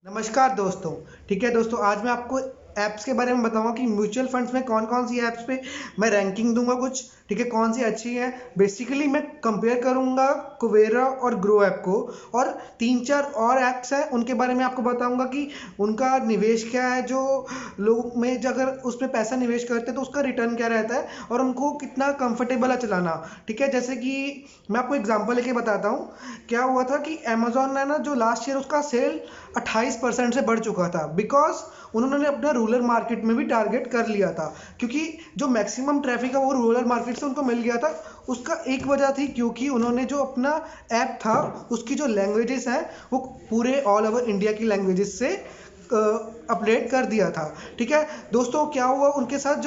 नमस्कार दोस्तों। ठीक है दोस्तों, आज मैं आपको ऐप्स के बारे में बताऊंगा कि म्यूचुअल फंड्स में कौन कौन सी ऐप्स पे मैं रैंकिंग दूंगा कुछ। ठीक है, कौन सी अच्छी है। बेसिकली मैं कंपेयर करूंगा कुवेरा और ग्रो ऐप को, और तीन चार और ऐप्स हैं उनके बारे में आपको बताऊंगा कि उनका निवेश क्या है, जो लोग में जो अगर उसमें पैसा निवेश करते हैं तो उसका रिटर्न क्या रहता है और उनको कितना कंफर्टेबल है चलाना। ठीक है, जैसे कि मैं आपको एग्जांपल लेके बताता हूँ। क्या हुआ था कि अमेजोन ने ना जो लास्ट ईयर उसका सेल 28% से बढ़ चुका था, बिकॉज उन्होंने अपना रूरल मार्केट में भी टारगेट कर लिया था, क्योंकि जो मैक्सिमम ट्रैफिक है वो रूरल मार्केट से उनको मिल गया था। उसका एक वजह थी क्योंकि उन्होंने जो अपना ऐप था उसकी जो लैंग्वेजेस हैं वो पूरे ऑल ओवर इंडिया की लैंग्वेजेस से अपडेट कर दिया था। ठीक है दोस्तों, क्या हुआ उनके साथ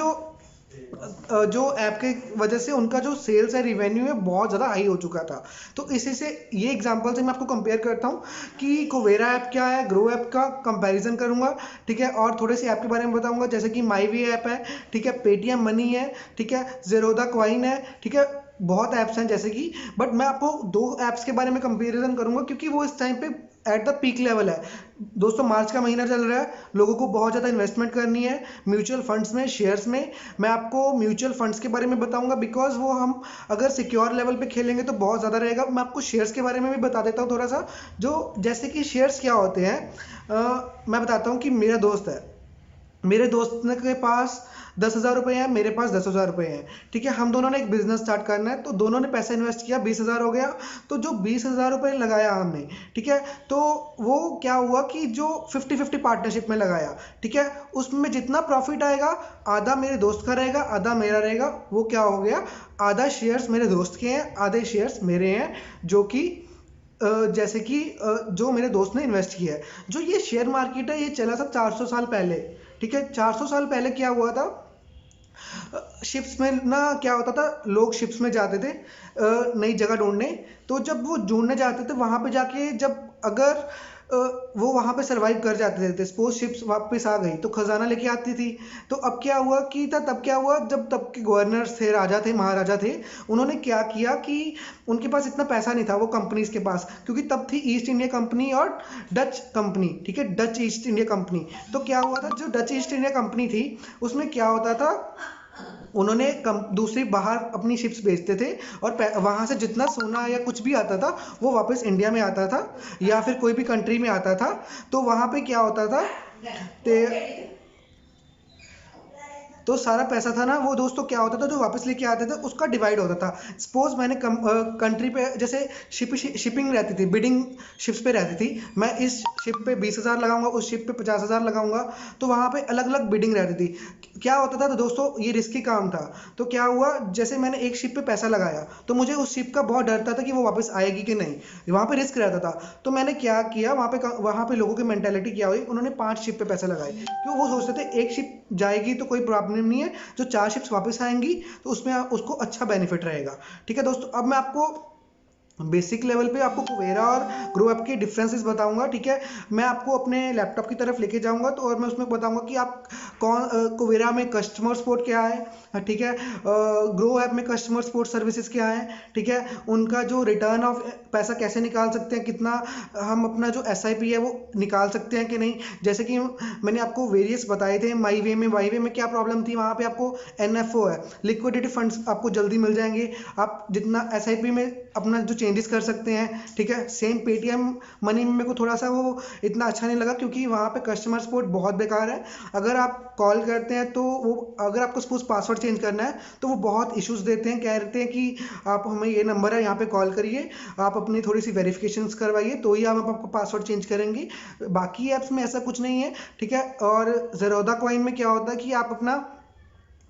जो ऐप के वजह से उनका जो सेल्स है, रिवेन्यू है, बहुत ज़्यादा हाई हो चुका था। तो इसी से ये एग्जांपल से मैं आपको कंपेयर करता हूँ कि कोवेरा ऐप क्या है, ग्रो ऐप का कंपैरिजन करूंगा। ठीक है, और थोड़े से ऐप के बारे में बताऊंगा, जैसे कि माईवे ऐप है, ठीक है, पेटीएम मनी है, ठीक है, जेरोदा कॉइन है, ठीक है, बहुत ऐप्स हैं जैसे कि। बट मैं आपको दो ऐप्स के बारे में कंपैरिजन करूंगा क्योंकि वो इस टाइम पे एट द पीक लेवल है। दोस्तों, मार्च का महीना चल रहा है, लोगों को बहुत ज़्यादा इन्वेस्टमेंट करनी है म्यूचुअल फंड्स में, शेयर्स में। मैं आपको म्यूचुअल फंड्स के बारे में बताऊंगा बिकॉज वो हम अगर सिक्योर लेवल पे खेलेंगे तो बहुत ज़्यादा रहेगा। मैं आपको शेयर्स के बारे में भी बता देता हूँ थोड़ा सा। जो जैसे कि शेयर्स क्या होते हैं, मैं बताता हूँ कि मेरा दोस्त है, मेरे दोस्त ने के पास 10,000 रुपये हैं, मेरे पास 10,000 रुपये हैं। ठीक है, हम दोनों ने एक बिजनेस स्टार्ट करना है, तो दोनों ने पैसा इन्वेस्ट किया, 20,000 हो गया। तो जो 20,000 रुपये लगाया हमने, ठीक है, तो वो क्या हुआ कि जो 50-50 पार्टनरशिप में लगाया, ठीक है, उसमें जितना प्रॉफिट आएगा आधा मेरे दोस्त का रहेगा, आधा मेरा रहेगा। वो क्या हो गया, आधा शेयर्स मेरे दोस्त के हैं, आधे शेयर्स मेरे हैं। जो कि जैसे कि जो मेरे दोस्त ने इन्वेस्ट किया है। जो ये शेयर मार्केट है ये चला था 400 साल पहले। ठीक है, 400 साल पहले क्या हुआ था, शिप्स में ना क्या होता था, लोग शिप्स में जाते थे नई जगह ढूंढने। तो जब वो ढूंढने जाते थे वहां पे जाके, जब अगर वो वहां पे सरवाइव कर जाते थे, सपोज शिप्स वापस आ गई तो खजाना लेके आती थी। तो अब क्या हुआ कि तब क्या हुआ, जब तब के गवर्नर्स थे, राजा थे, महाराजा थे, उन्होंने क्या किया कि उनके पास इतना पैसा नहीं था वो कंपनीज के पास, क्योंकि तब थी ईस्ट इंडिया कंपनी और डच कंपनी। ठीक है, डच ईस्ट इंडिया कंपनी। तो क्या हुआ था, जो डच ईस्ट इंडिया कंपनी थी उसमें क्या होता था, उन्होंने दूसरी बाहर अपनी शिप्स बेचते थे, और वहां से जितना सोना या कुछ भी आता था वो वापस इंडिया में आता था या फिर कोई भी कंट्री में आता था। तो वहां पे क्या होता था, ते तो सारा पैसा था ना वो दोस्तों क्या होता था, जो वापस लेके आते थे उसका डिवाइड होता था। सपोज मैंने कंट्री पे जैसे शिपिंग रहती थी, बिडिंग शिप्स पे रहती थी, मैं इस शिप पे 20,000 लगाऊंगा, उस शिप पे 50,000 लगाऊंगा। तो वहां पे अलग अलग बिडिंग रहती थी। क्या होता था, तो दोस्तों ये रिस्की काम था। तो क्या हुआ, जैसे मैंने एक शिप पे पैसा लगाया तो मुझे उस शिप का बहुत डर था कि वो वापस आएगी कि नहीं, वहां पे रिस्क रहता था। तो मैंने क्या किया, वहां पे लोगों की मेंटेलिटी क्या हुई, उन्होंने 5 शिप पे पैसा लगाए, क्यों, वो सोचते थे एक शिप जाएगी तो कोई प्रॉब्लम नहीं है, जो 4 शिप्स वापस आएंगी तो उसमें उसको अच्छा बेनिफिट रहेगा। ठीक है दोस्तों, अब मैं आपको बेसिक लेवल पे आपको कुवेरा और ग्रो ऐप के डिफरेंसेस बताऊंगा। ठीक है, मैं आपको अपने लैपटॉप की तरफ लेके जाऊंगा, तो और मैं उसमें बताऊंगा कि आप कुवेरा में कस्टमर सपोर्ट क्या है, ठीक है, ग्रो ऐप में कस्टमर सपोर्ट सर्विसेज क्या है, ठीक है, उनका जो रिटर्न ऑफ पैसा कैसे निकाल सकते हैं, कितना हम अपना जो एसआईपी है वो निकाल सकते हैं कि नहीं। जैसे कि मैंने आपको वेरियस बताए थे, वाईवे में क्या प्रॉब्लम थी, वहाँ पे आपको एनएफओ है, लिक्विडिटी फंड्स आपको जल्दी मिल जाएंगे, आप जितना एसआईपी में अपना जो चेंजेस कर सकते हैं। ठीक है, सेम पेटीएम मनी में मेरे को थोड़ा सा वो इतना अच्छा नहीं लगा, क्योंकि वहाँ पे कस्टमर सपोर्ट बहुत बेकार है। अगर आप कॉल करते हैं तो वो, अगर आपको सपोज पासवर्ड चेंज करना है तो वो बहुत इश्यूज देते हैं, कहते हैं कि आप हमें ये नंबर है यहाँ पे कॉल करिए, आप अपनी थोड़ी सी वेरिफिकेशंस करवाइए तो ही हम आपको पासवर्ड चेंज करेंगे। बाकी ऐप्स में ऐसा कुछ नहीं है। ठीक है, और जेरोदा कॉइन में क्या होता है कि आप अपना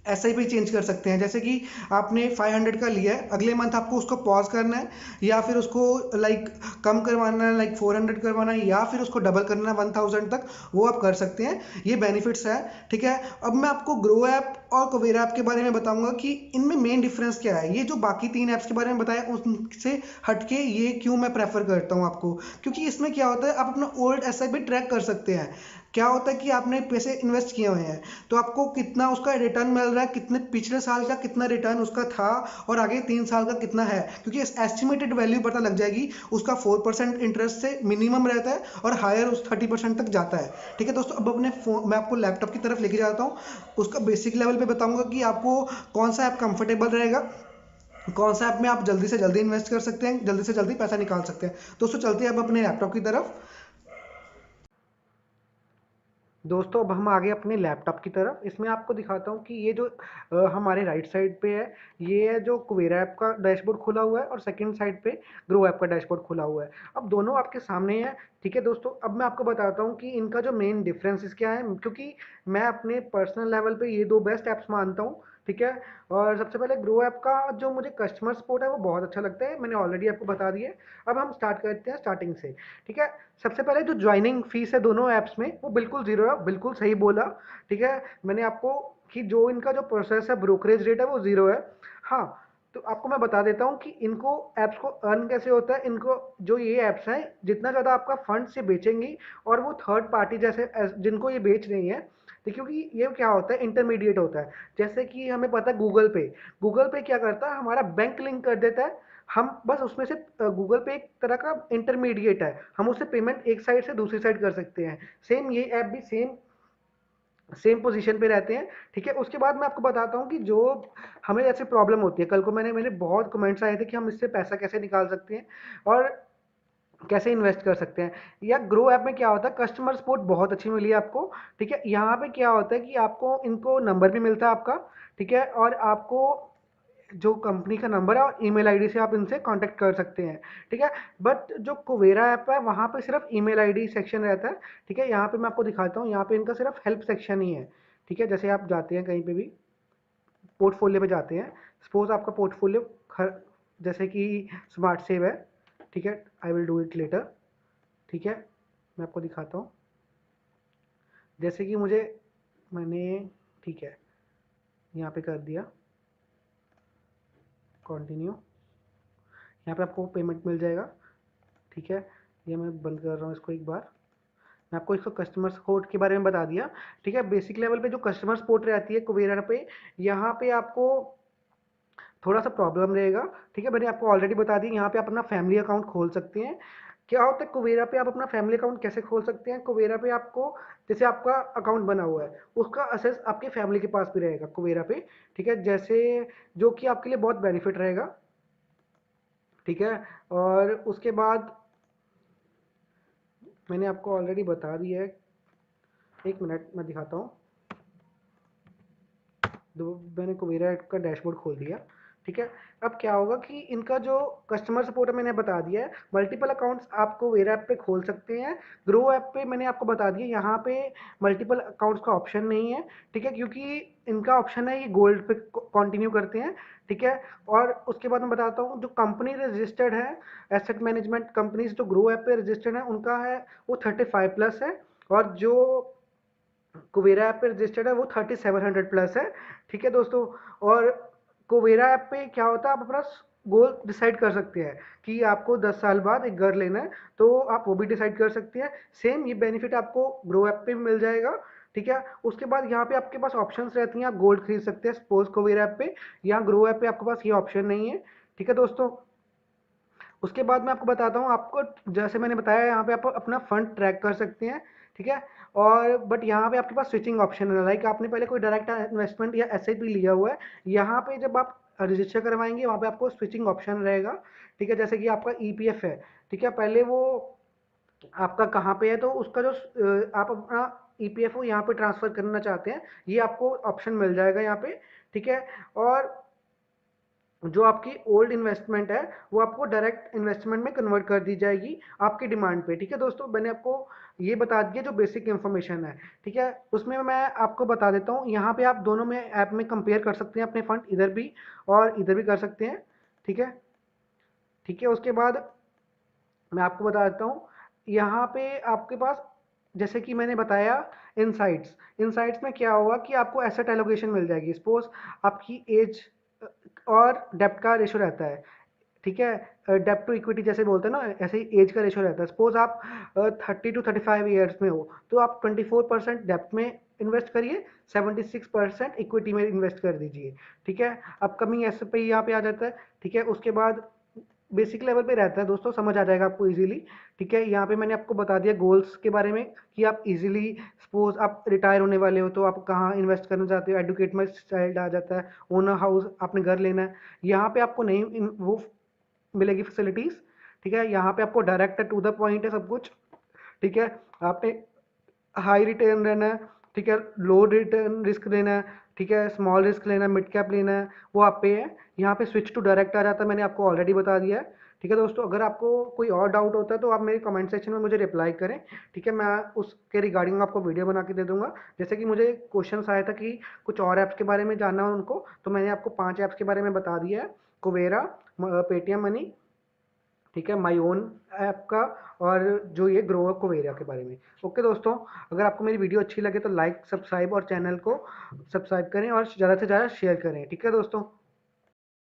एसआईपी चेंज कर सकते हैं। जैसे कि आपने 500 का लिया है, अगले मंथ आपको उसको पॉज करना है, या फिर उसको लाइक कम करवाना है, लाइक 400 करवाना है, या फिर उसको डबल करना है 1000 तक, वो आप कर सकते हैं। ये बेनिफिट्स है। ठीक है, अब मैं आपको ग्रो ऐप और कुवेरा ऐप के बारे में बताऊंगा कि इनमें मेन डिफरेंस क्या है। ये जो बाकी 3 ऐप्स के बारे में बताया उनसे हटके ये क्यों मैं प्रेफर करता हूँ आपको, क्योंकि इसमें क्या होता है, आप अपना ओल्ड एसआईपी ट्रैक कर सकते हैं। क्या होता है कि आपने पैसे इन्वेस्ट किए हुए हैं तो आपको कितना उसका रिटर्न मिल रहा है, कितने पिछले साल का कितना रिटर्न उसका था और आगे 3 साल का कितना है, क्योंकि एस्टिमेटेड वैल्यू पता लग जाएगी। उसका 4% इंटरेस्ट से मिनिमम रहता है और हायर उस 30% तक जाता है। ठीक है दोस्तों, अब अपने फोन मैं आपको लैपटॉप की तरफ लेके जाता हूँ। उसका बेसिक लेवल पे बताऊंगा कि आपको कौन सा ऐप कंफर्टेबल रहेगा, कौन सा ऐप में आप जल्दी से जल्दी इन्वेस्ट कर सकते हैं, जल्दी से जल्दी पैसा निकाल सकते हैं। दोस्तों चलते हैं अब अपने लैपटॉप की तरफ। दोस्तों अब हम आ गए अपने लैपटॉप की तरफ। इसमें आपको दिखाता हूँ कि ये जो हमारे राइट साइड पे है, ये है जो कुवेरा ऐप का डैशबोर्ड खुला हुआ है और सेकंड साइड पे ग्रो ऐप का डैशबोर्ड खुला हुआ है। अब दोनों आपके सामने है। ठीक है दोस्तों, अब मैं आपको बताता हूँ कि इनका जो मेन डिफरेंसेस क्या है, क्योंकि मैं अपने पर्सनल लेवल पे ये दो बेस्ट ऐप्स मानता हूँ। ठीक है, और सबसे पहले ग्रो ऐप का जो मुझे कस्टमर सपोर्ट है वो बहुत अच्छा लगता है, मैंने ऑलरेडी आपको बता दिया है। अब हम स्टार्ट करते हैं स्टार्टिंग से। ठीक है, सबसे पहले जो ज्वाइनिंग फीस है दोनों ऐप्स में वो बिल्कुल जीरो है, बिल्कुल सही बोला। ठीक है, मैंने आपको कि जो इनका जो प्रोसेस है, ब्रोकरेज रेट है वो जीरो है। हाँ, तो आपको मैं बता देता हूँ कि इनको ऐप्स को अर्न कैसे होता है। इनको जो ये ऐप्स हैं, जितना ज़्यादा आपका फंड से बेचेंगी और वो थर्ड पार्टी जैसे जिनको ये बेच रही हैं, तो क्योंकि ये क्या होता है, इंटरमीडिएट होता है। जैसे कि हमें पता है गूगल पे क्या करता है, हमारा बैंक लिंक कर देता है। हम बस उसमें से गूगल पे एक तरह का इंटरमीडिएट है, हम उससे पेमेंट एक साइड से दूसरी साइड कर सकते हैं। सेम ये ऐप भी सेम सेम पोजीशन पे रहते हैं। ठीक है, उसके बाद मैं आपको बताता हूँ कि जो हमें ऐसे प्रॉब्लम होती है, कल को मैंने मेरे बहुत कमेंट्स आए थे कि हम इससे पैसा कैसे निकाल सकते हैं और कैसे इन्वेस्ट कर सकते हैं। या ग्रो ऐप में क्या होता है, कस्टमर सपोर्ट बहुत अच्छी मिली है आपको। ठीक है, यहाँ पे क्या होता है कि आपको इनको नंबर भी मिलता है आपका। ठीक है, और आपको जो कंपनी का नंबर है और ईमेल आईडी से आप इनसे कांटेक्ट कर सकते हैं। ठीक है, बट जो कुवेरा ऐप है वहाँ पे सिर्फ ईमेल आईडी सेक्शन रहता है। ठीक है, यहाँ पे मैं आपको दिखाता हूँ, यहाँ पे इनका सिर्फ हेल्प सेक्शन ही है। ठीक है, जैसे आप जाते हैं कहीं पे भी पोर्टफोलियो पे जाते हैं, सपोज आपका पोर्टफोलियो जैसे कि स्मार्ट सेव है। ठीक है, I will do it later. ठीक है, मैं आपको दिखाता हूँ, जैसे कि मैंने ठीक है यहाँ पे कर दिया कंटिन्यू, यहाँ पे आपको पेमेंट मिल जाएगा। ठीक है, ये मैं बंद कर रहा हूँ इसको एक बार। मैं आपको इसको कस्टमर सपोर्ट के बारे में बता दिया। ठीक है, बेसिक लेवल पे जो कस्टमर सपोर्ट रहती है कुवेरा पे, यहाँ पे आपको थोड़ा सा प्रॉब्लम रहेगा। ठीक है, मैंने आपको ऑलरेडी बता दी, यहाँ पे आप अपना फैमिली अकाउंट खोल सकते हैं। क्या होता है कुवेरा पे, आप अपना फैमिली अकाउंट कैसे खोल सकते हैं, कुवेरा पे आपको जैसे आपका अकाउंट बना हुआ है उसका असेस आपके फैमिली के पास भी रहेगा कुवेरा पे। ठीक है, जैसे जो कि आपके लिए बहुत बेनिफिट रहेगा। ठीक है, और उसके बाद मैंने आपको ऑलरेडी बता दिया है, एक मिनट मैं दिखाता हूँ। मैंने कुवेरा का डैशबोर्ड खोल दिया। ठीक है, अब क्या होगा कि इनका जो कस्टमर सपोर्ट है मैंने बता दिया है। मल्टीपल अकाउंट्स आप कुवेरा ऐप पे खोल सकते हैं। ग्रो ऐप पे मैंने आपको बता दिया, यहाँ पे मल्टीपल अकाउंट्स का ऑप्शन नहीं है। ठीक है, क्योंकि इनका ऑप्शन है ये गोल्ड पे कंटिन्यू करते हैं। ठीक है, और उसके बाद मैं बताता हूँ जो कंपनी रजिस्टर्ड है, एसेट मैनेजमेंट कंपनीज जो ग्रो ऐप पे रजिस्टर्ड है उनका है वो 35+ है, और जो कुवेरा ऐप पे रजिस्टर्ड है वो 3700 प्लस है। ठीक है दोस्तों, और कुवेरा ऐप पे क्या होता है, आप अपना गोल डिसाइड कर सकते हैं कि आपको 10 साल बाद एक घर लेना है, तो आप वो भी डिसाइड कर सकते हैं। सेम ये बेनिफिट आपको ग्रो ऐप पे भी मिल जाएगा। ठीक है, उसके बाद यहाँ पे आपके पास ऑप्शंस रहती हैं, आप गोल्ड खरीद सकते हैं सपोज कुवेरा ऐप पे। यहाँ ग्रो ऐप पे आपके पास ये ऑप्शन नहीं है। ठीक है दोस्तों, उसके बाद मैं आपको बताता हूँ, आपको जैसे मैंने बताया यहाँ पे आप अपना फंड ट्रैक कर सकते हैं। ठीक है, और बट यहाँ पे आपके पास स्विचिंग ऑप्शन है, लाइक आपने पहले कोई डायरेक्ट इन्वेस्टमेंट या एसआईपी लिया हुआ है, यहाँ पे जब आप रजिस्टर करवाएंगे वहाँ पे आपको स्विचिंग ऑप्शन रहेगा। ठीक है, जैसे कि आपका ईपीएफ है। ठीक है, पहले वो आपका कहाँ पे है, तो उसका जो आप अपना ईपीएफओ यहाँ पे ट्रांसफर करना चाहते हैं, ये आपको ऑप्शन मिल जाएगा यहाँ पे। ठीक है, और जो आपकी ओल्ड इन्वेस्टमेंट है वो आपको डायरेक्ट इन्वेस्टमेंट में कन्वर्ट कर दी जाएगी आपकी डिमांड पे। ठीक है दोस्तों, मैंने आपको ये बता दिया जो बेसिक इन्फॉर्मेशन है। ठीक है, उसमें मैं आपको बता देता हूँ, यहाँ पे आप दोनों में ऐप में कंपेयर कर सकते हैं अपने फंड, इधर भी और इधर भी कर सकते हैं। ठीक है, ठीक है, उसके बाद मैं आपको बता देता हूँ, यहाँ पे आपके पास जैसे कि मैंने बताया इनसाइट्स, इनसाइट्स में क्या होगा कि आपको एसेट एलोकेशन मिल जाएगी। सपोज आपकी एज और डेप्थ का रेशो रहता है। ठीक है। डेब्ट टू इक्विटी जैसे बोलते हैं ना, ऐसे ही एज का रेशो रहता है। सपोज आप 30 to 35 ईयर्स में हो तो आप 24% डेब्ट में इन्वेस्ट करिए, 76% इक्विटी में इन्वेस्ट कर दीजिए। ठीक है, अपकमिंग एस पे यहाँ पे आ जाता है। ठीक है, उसके बाद बेसिक लेवल पे रहता है दोस्तों, समझ आ जाएगा आपको इजीली। ठीक है, यहाँ पे मैंने आपको बता दिया गोल्स के बारे में कि आप इजीली, सपोज आप रिटायर होने वाले हो तो आप कहाँ इन्वेस्ट करना चाहते हो। एडुकेट माई चाइल्ड आ जाता है, ओनर हाउस आपने घर लेना है, यहाँ पे आपको नहीं वो मिलेगी फैसिलिटीज। ठीक है, यहाँ पे आपको डायरेक्ट टू द पॉइंट है सब कुछ। ठीक है, आपने हाई रिटर्न लेना है, ठीक है, लो रिटर्न रिस्क लेना है, ठीक है, स्मॉल रिस्क लेना है, मिड कैप लेना है, वो आप पे है। यहाँ पे स्विच टू डायरेक्ट आ जाता है, मैंने आपको ऑलरेडी बता दिया है। ठीक है दोस्तों, अगर आपको कोई और डाउट होता है तो आप मेरे कमेंट सेक्शन में मुझे रिप्लाई करें। ठीक है, मैं उसके रिगार्डिंग आपको वीडियो बना के दे दूंगा। जैसे कि मुझे क्वेश्चन आया था कि कुछ और ऐप्स के बारे में जानना है उनको, तो मैंने आपको 5 ऐप्स के बारे में बता दिया है। कुवेरा, पेटीएम मनी, ठीक है, माई ओन ऐप का, और जो ये ग्रो कुवेरा के बारे में। ओके दोस्तों, अगर आपको मेरी वीडियो अच्छी लगे तो लाइक, सब्सक्राइब और चैनल को सब्सक्राइब करें और ज़्यादा से ज़्यादा शेयर करें। ठीक है दोस्तों।